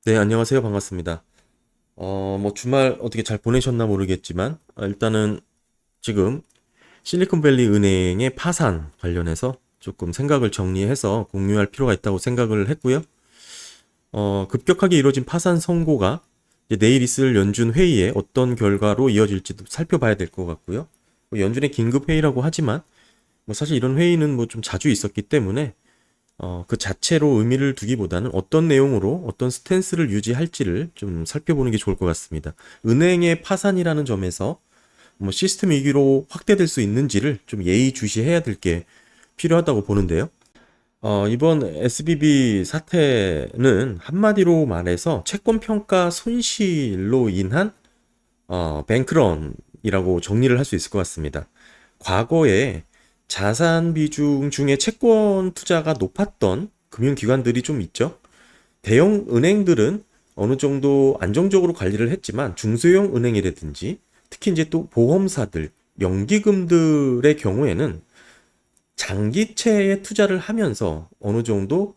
네, 안녕하세요. 반갑습니다. 주말 어떻게 잘 보내셨나 모르겠지만, 일단은 지금 실리콘밸리 은행의 파산 관련해서 조금 생각을 정리해서 공유할 필요가 있다고 생각을 했고요. 급격하게 이루어진 파산 선고가 이제 내일 있을 연준 회의에 어떤 결과로 이어질지도 살펴봐야 될 것 같고요. 연준의 긴급 회의라고 하지만, 사실 이런 회의는 좀 자주 있었기 때문에 그 자체로 의미를 두기보다는 어떤 내용으로 어떤 스탠스를 유지할지를 좀 살펴보는 게 좋을 것 같습니다. 은행의 파산이라는 점에서 시스템 위기로 확대될 수 있는지를 좀 예의주시해야 될 게 필요하다고 보는데요. 이번 SBB 사태는 한마디로 말해서 채권 평가 손실로 인한 뱅크런이라고 정리를 할 수 있을 것 같습니다. 과거에 자산 비중 중에 채권 투자가 높았던 금융기관들이 좀 있죠. 대형 은행들은 어느 정도 안정적으로 관리를 했지만 중소형 은행이라든지 특히 이제 또 보험사들, 연기금들의 경우에는 장기채에 투자를 하면서 어느 정도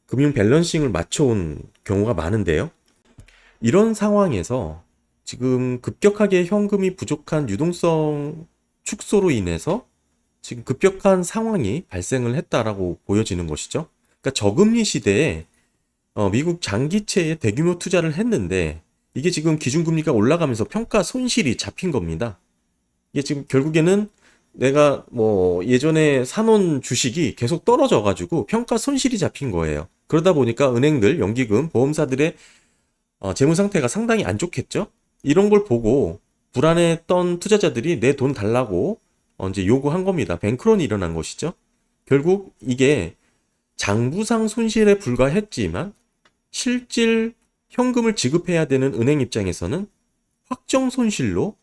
금융 밸런싱을 맞춰온 경우가 많은데요. 이런 상황에서 지금 급격하게 현금이 부족한 유동성 축소로 인해서 지금 급격한 상황이 발생을 했다라고 보여지는 것이죠. 그러니까 저금리 시대에 미국 장기채에 대규모 투자를 했는데 이게 지금 기준금리가 올라가면서 평가 손실이 잡힌 겁니다. 이게 지금 결국에는 내가 예전에 사놓은 주식이 계속 떨어져가지고 평가 손실이 잡힌 거예요. 그러다 보니까 은행들, 연기금, 보험사들의 재무 상태가 상당히 안 좋겠죠? 이런 걸 보고 불안했던 투자자들이 내 돈 달라고 이제 요구한 겁니다. 뱅크런이 일어난 것이죠. 결국 이게 장부상 손실에 불과했지만 실질 현금을 지급해야 되는 은행 입장에서는 확정 손실로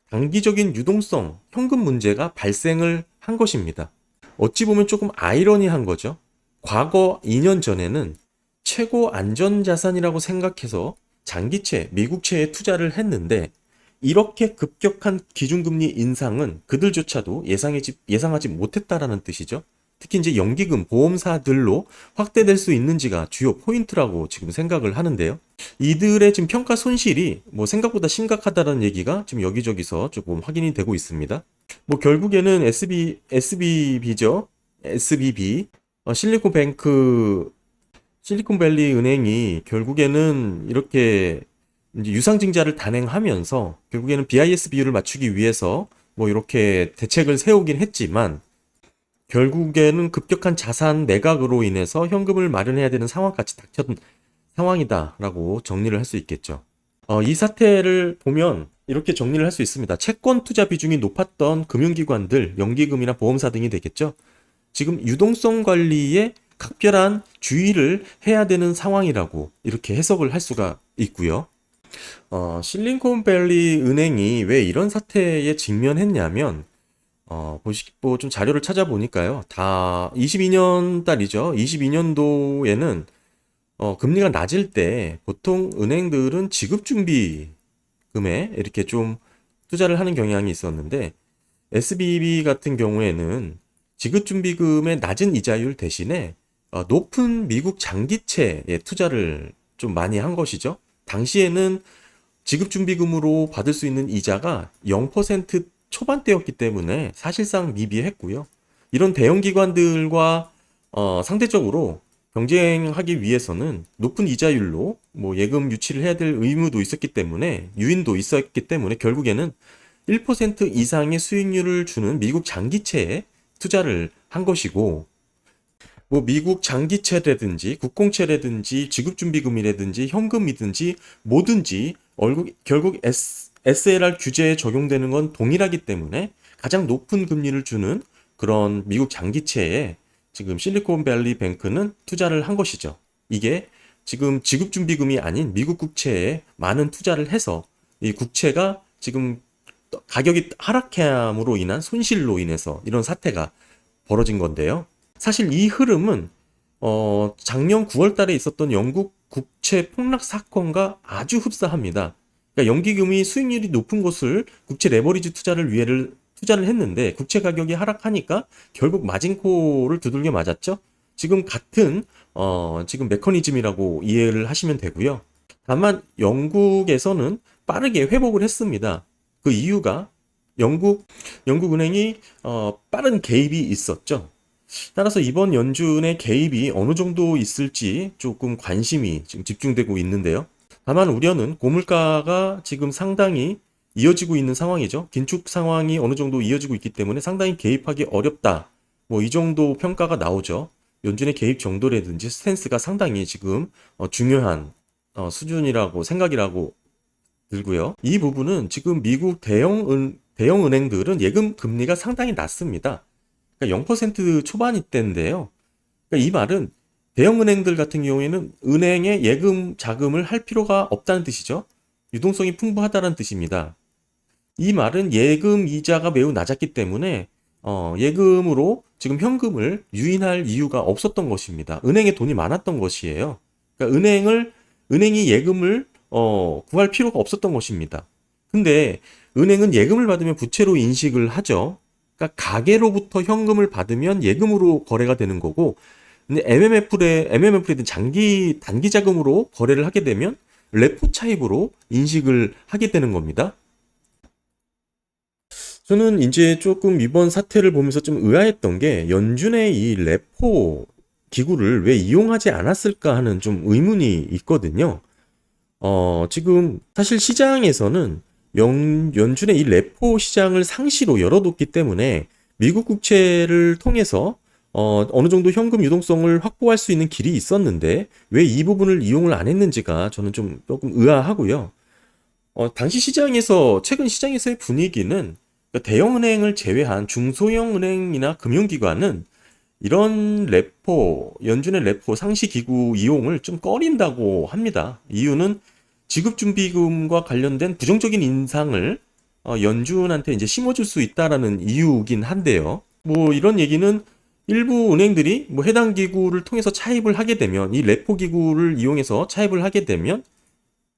단기적인 유동성, 현금 문제가 발생을 한 것입니다. 어찌 보면 조금 아이러니한 거죠. 과거 2년 전에는 최고 안전자산이라고 생각해서 장기채, 미국채에 투자를 했는데 이렇게 급격한 기준금리 인상은 그들조차도 예상하지 못했다라는 뜻이죠. 특히 이제 연기금, 보험사들로 확대될 수 있는지가 주요 포인트라고 지금 생각을 하는데요. 이들의 지금 평가 손실이 생각보다 심각하다는 얘기가 지금 여기저기서 조금 확인이 되고 있습니다. 결국에는 SBB죠. SBB, 실리콘밸리 은행이 결국에는 이렇게 이제 유상증자를 단행하면서 결국에는 BIS 비율을 맞추기 위해서 이렇게 대책을 세우긴 했지만 결국에는 급격한 자산 매각으로 인해서 현금을 마련해야 되는 상황까지 닥쳤던 상황이다라고 정리를 할 수 있겠죠. 이 사태를 보면 이렇게 정리를 할 수 있습니다. 채권 투자 비중이 높았던 금융기관들, 연기금이나 보험사 등이 되겠죠. 지금 유동성 관리에 각별한 주의를 해야 되는 상황이라고 이렇게 해석을 할 수가 있고요. 실리콘밸리 은행이 왜 이런 사태에 직면했냐면, 좀 자료를 찾아보니까요. 다 22년 달이죠. 22년도에는 금리가 낮을 때 보통 은행들은 지급준비금에 이렇게 좀 투자를 하는 경향이 있었는데, SBB 같은 경우에는 지급준비금의 낮은 이자율 대신에 높은 미국 장기채에 투자를 좀 많이 한 것이죠. 당시에는 지급준비금으로 받을 수 있는 이자가 0% 초반대였기 때문에 사실상 미비했고요. 이런 대형 기관들과 상대적으로 경쟁하기 위해서는 높은 이자율로 예금 유치를 해야 될 의무도 있었기 때문에 유인도 있었기 때문에 결국에는 1% 이상의 수익률을 주는 미국 장기채에 투자를 한 것이고 미국 장기채라든지 국공채라든지 지급준비금이라든지 현금이든지 뭐든지 결국 SLR 규제에 적용되는 건 동일하기 때문에 가장 높은 금리를 주는 그런 미국 장기채에 지금 실리콘밸리 뱅크는 투자를 한 것이죠. 이게 지금 지급준비금이 아닌 미국 국채에 많은 투자를 해서 이 국채가 지금 가격이 하락함으로 인한 손실로 인해서 이런 사태가 벌어진 건데요. 사실 이 흐름은 작년 9월 달에 있었던 영국 국채 폭락 사건과 아주 흡사합니다. 그러니까 연기금이 수익률이 높은 곳을 국채 레버리지 투자를 했는데 국채 가격이 하락하니까 결국 마진콜을 두들겨 맞았죠. 지금 같은 지금 메커니즘이라고 이해를 하시면 되고요. 다만 영국에서는 빠르게 회복을 했습니다. 그 이유가 영국 은행이 빠른 개입이 있었죠. 따라서 이번 연준의 개입이 어느 정도 있을지 조금 관심이 지금 집중되고 있는데요. 다만 우려는 고물가가 지금 상당히 이어지고 있는 상황이죠. 긴축 상황이 어느 정도 이어지고 있기 때문에 상당히 개입하기 어렵다. 뭐 이 정도 평가가 나오죠. 연준의 개입 정도라든지 스탠스가 상당히 지금 중요한 수준이라고 생각이라고 들고요. 이 부분은 지금 미국 대형 은행들은 예금 금리가 상당히 낮습니다. 그러니까 0% 초반대인데요. 그러니까 이 말은 대형 은행들 같은 경우에는 은행에 예금 자금을 할 필요가 없다는 뜻이죠. 유동성이 풍부하다는 뜻입니다. 이 말은 예금 이자가 매우 낮았기 때문에 예금으로 지금 현금을 유인할 이유가 없었던 것입니다. 은행에 돈이 많았던 것이에요. 그러니까 은행이 예금을 구할 필요가 없었던 것입니다. 근데 은행은 예금을 받으면 부채로 인식을 하죠. 그러니까 가계로부터 현금을 받으면 예금으로 거래가 되는 거고, 근데 MMF든 단기 자금으로 거래를 하게 되면 레포 차입으로 인식을 하게 되는 겁니다. 저는 이제 조금 이번 사태를 보면서 좀 의아했던 게 연준의 이 레포 기구를 왜 이용하지 않았을까 하는 좀 의문이 있거든요. 지금 사실 시장에서는 연준의 이 레포 시장을 상시로 열어뒀기 때문에 미국 국채를 통해서 어느 정도 현금 유동성을 확보할 수 있는 길이 있었는데 왜 이 부분을 이용을 안 했는지가 저는 좀 조금 의아하고요. 당시 최근 시장에서의 분위기는 대형은행을 제외한 중소형 은행이나 금융기관은 이런 연준의 레포 상시기구 이용을 좀 꺼린다고 합니다. 이유는 지급준비금과 관련된 부정적인 인상을 연준한테 이제 심어줄 수 있다라는 이유긴 한데요. 뭐 이런 얘기는 일부 은행들이 뭐 해당 기구를 통해서 차입을 하게 되면 이 레포 기구를 이용해서 차입을 하게 되면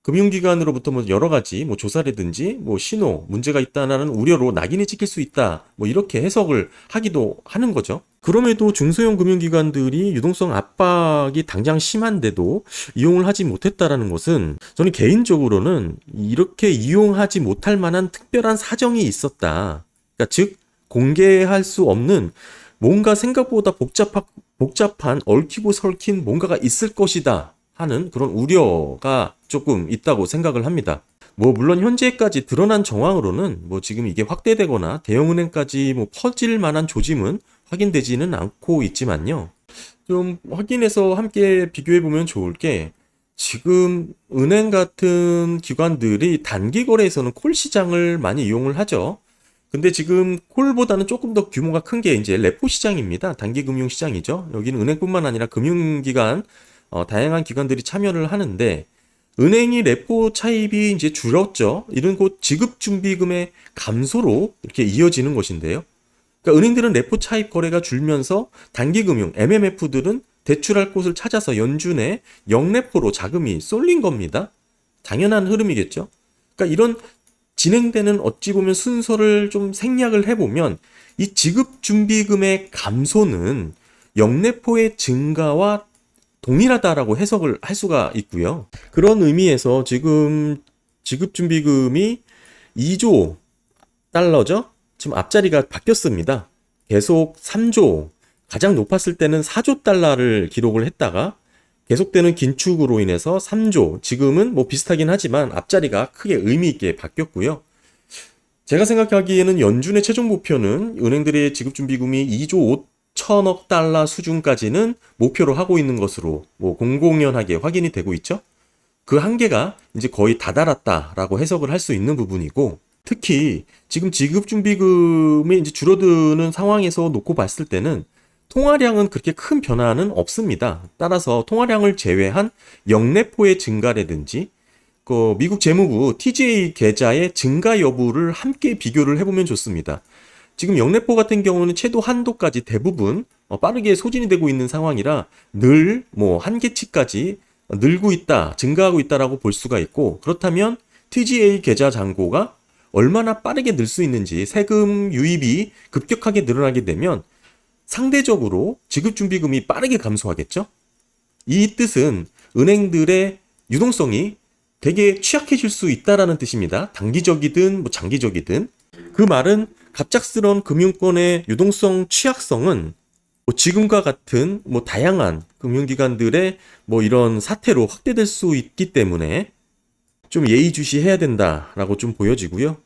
금융기관으로부터 뭐 여러 가지 뭐 조사라든지 뭐 신호 문제가 있다는 우려로 낙인이 찍힐 수 있다. 뭐 이렇게 해석을 하기도 하는 거죠. 그럼에도 중소형 금융기관들이 유동성 압박이 당장 심한데도 이용을 하지 못했다라는 것은 저는 개인적으로는 이렇게 이용하지 못할 만한 특별한 사정이 있었다. 그러니까 즉 공개할 수 없는 뭔가 생각보다 복잡한 얽히고 설킨 뭔가가 있을 것이다 하는 그런 우려가 조금 있다고 생각을 합니다. 뭐 물론 현재까지 드러난 정황으로는 뭐 지금 이게 확대되거나 대형은행까지 뭐 퍼질 만한 조짐은 확인되지는 않고 있지만요. 좀 확인해서 함께 비교해 보면 좋을 게 지금 은행 같은 기관들이 단기 거래에서는 콜 시장을 많이 이용을 하죠. 근데 지금 콜보다는 조금 더 규모가 큰 게 이제 레포 시장입니다. 단기 금융 시장이죠. 여기는 은행뿐만 아니라 금융기관 다양한 기관들이 참여를 하는데 은행이 레포 차입이 이제 줄었죠. 이런 곧 지급준비금의 감소로 이렇게 이어지는 것인데요. 그러니까 은행들은 레포 차입 거래가 줄면서 단기금융, MMF들은 대출할 곳을 찾아서 연준에 영레포로 자금이 쏠린 겁니다. 당연한 흐름이겠죠. 그러니까 이런 진행되는 어찌 보면 순서를 좀 생략을 해보면 이 지급준비금의 감소는 영레포의 증가와 동일하다라고 해석을 할 수가 있고요. 그런 의미에서 지금 지급준비금이 2조 달러죠? 지금 앞자리가 바뀌었습니다. 계속 3조, 가장 높았을 때는 4조 달러를 기록을 했다가 계속되는 긴축으로 인해서 3조, 지금은 뭐 비슷하긴 하지만 앞자리가 크게 의미 있게 바뀌었고요. 제가 생각하기에는 연준의 최종 목표는 은행들의 지급준비금이 2조 5천억 달러 수준까지는 목표로 하고 있는 것으로 뭐 공공연하게 확인이 되고 있죠. 그 한계가 이제 거의 다다랐다라고 해석을 할 수 있는 부분이고, 특히 지금 지급준비금이 이제 줄어드는 상황에서 놓고 봤을 때는 통화량은 그렇게 큰 변화는 없습니다. 따라서 통화량을 제외한 영레포의 증가라든지 미국 재무부 TGA 계좌의 증가 여부를 함께 비교를 해보면 좋습니다. 지금 영레포 같은 경우는 채도 한도까지 대부분 빠르게 소진이 되고 있는 상황이라 늘 뭐 한계치까지 늘고 있다, 증가하고 있다라고 볼 수가 있고, 그렇다면 TGA 계좌 잔고가 얼마나 빠르게 늘 수 있는지, 세금 유입이 급격하게 늘어나게 되면 상대적으로 지급준비금이 빠르게 감소하겠죠? 이 뜻은 은행들의 유동성이 되게 취약해질 수 있다라는 뜻입니다. 단기적이든 장기적이든. 그 말은 갑작스러운 금융권의 유동성 취약성은 지금과 같은 다양한 금융기관들의 이런 사태로 확대될 수 있기 때문에 좀 예의주시해야 된다라고 좀 보여지고요.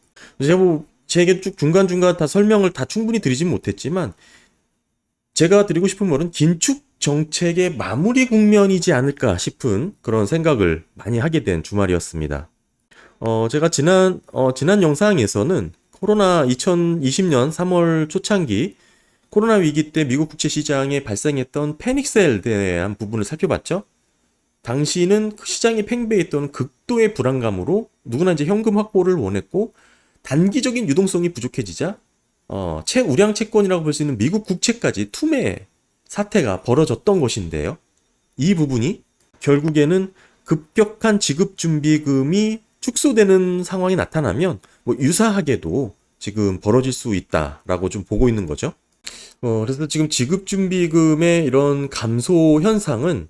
제가 제게 쭉 중간중간 다 설명을 다 충분히 드리진 못했지만 제가 드리고 싶은 말은 긴축 정책의 마무리 국면이지 않을까 싶은 그런 생각을 많이 하게 된 주말이었습니다. 제가 지난 영상에서는 코로나 2020년 3월 초창기 코로나 위기 때 미국 국채 시장에 발생했던 패닉셀에 대한 부분을 살펴봤죠. 당시는 그 시장이 팽배했던 극도의 불안감으로 누구나 이제 현금 확보를 원했고 단기적인 유동성이 부족해지자 최우량 채권이라고 볼 수 있는 미국 국채까지 투매 사태가 벌어졌던 것인데요. 이 부분이 결국에는 급격한 지급준비금이 축소되는 상황이 나타나면 유사하게도 지금 벌어질 수 있다라고 좀 보고 있는 거죠. 그래서 지금 지급준비금의 이런 감소 현상은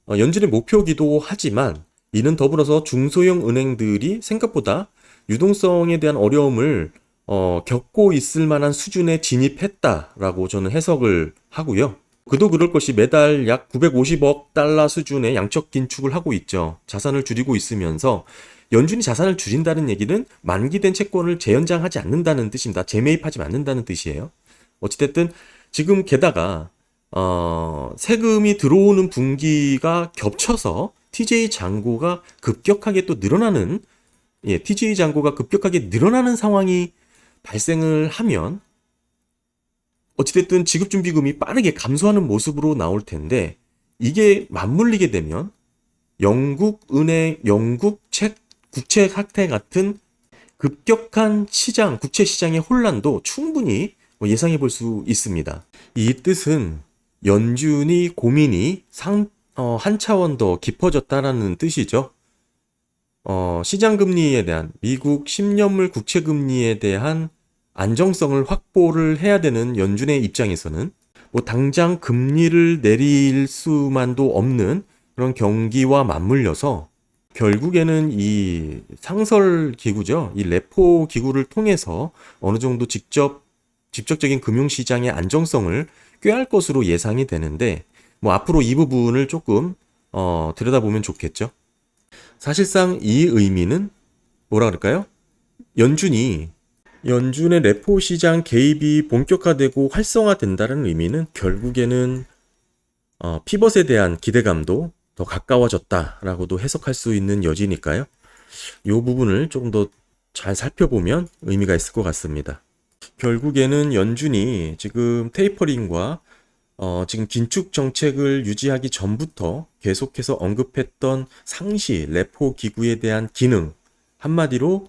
연준의 목표기도 하지만 이는 더불어서 중소형 은행들이 생각보다 유동성에 대한 어려움을 겪고 있을 만한 수준에 진입했다라고 저는 해석을 하고요. 그도 그럴 것이 매달 약 950억 달러 수준의 양적 긴축을 하고 있죠. 자산을 줄이고 있으면서 연준이 자산을 줄인다는 얘기는 만기된 채권을 재연장하지 않는다는 뜻입니다. 재매입하지 않는다는 뜻이에요. 어찌됐든 지금 게다가 세금이 들어오는 분기가 겹쳐서 TJ 잔고가 급격하게 또 늘어나는 TJ 잔고가 급격하게 늘어나는 상황이 발생을 하면 어찌됐든 지급준비금이 빠르게 감소하는 모습으로 나올 텐데 이게 맞물리게 되면 영국 국채 사태 같은 급격한 국채 시장의 혼란도 충분히 예상해 볼 수 있습니다. 이 뜻은 연준이 고민이 한 차원 더 깊어졌다라는 뜻이죠. 시장 금리에 대한 미국 10년물 국채 금리에 대한 안정성을 확보를 해야 되는 연준의 입장에서는 당장 금리를 내릴 수만도 없는 그런 경기와 맞물려서 결국에는 이 상설 기구죠. 이 레포 기구를 통해서 어느 정도 직접적인 금융시장의 안정성을 꾀할 것으로 예상이 되는데 앞으로 이 부분을 조금 들여다보면 좋겠죠. 사실상 이 의미는 뭐라 그럴까요? 연준의 레포 시장 개입이 본격화되고 활성화된다는 의미는 결국에는 피벗에 대한 기대감도 더 가까워졌다라고도 해석할 수 있는 여지니까요. 이 부분을 조금 더 잘 살펴보면 의미가 있을 것 같습니다. 결국에는 연준이 지금 테이퍼링과 지금 긴축 정책을 유지하기 전부터 계속해서 언급했던 상시 레포 기구에 대한 기능, 한마디로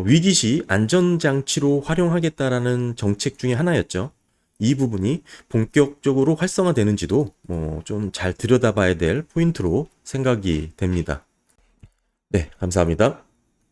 위기시 안전장치로 활용하겠다라는 정책 중에 하나였죠. 이 부분이 본격적으로 활성화되는지도 좀 잘 들여다봐야 될 포인트로 생각이 됩니다. 네, 감사합니다.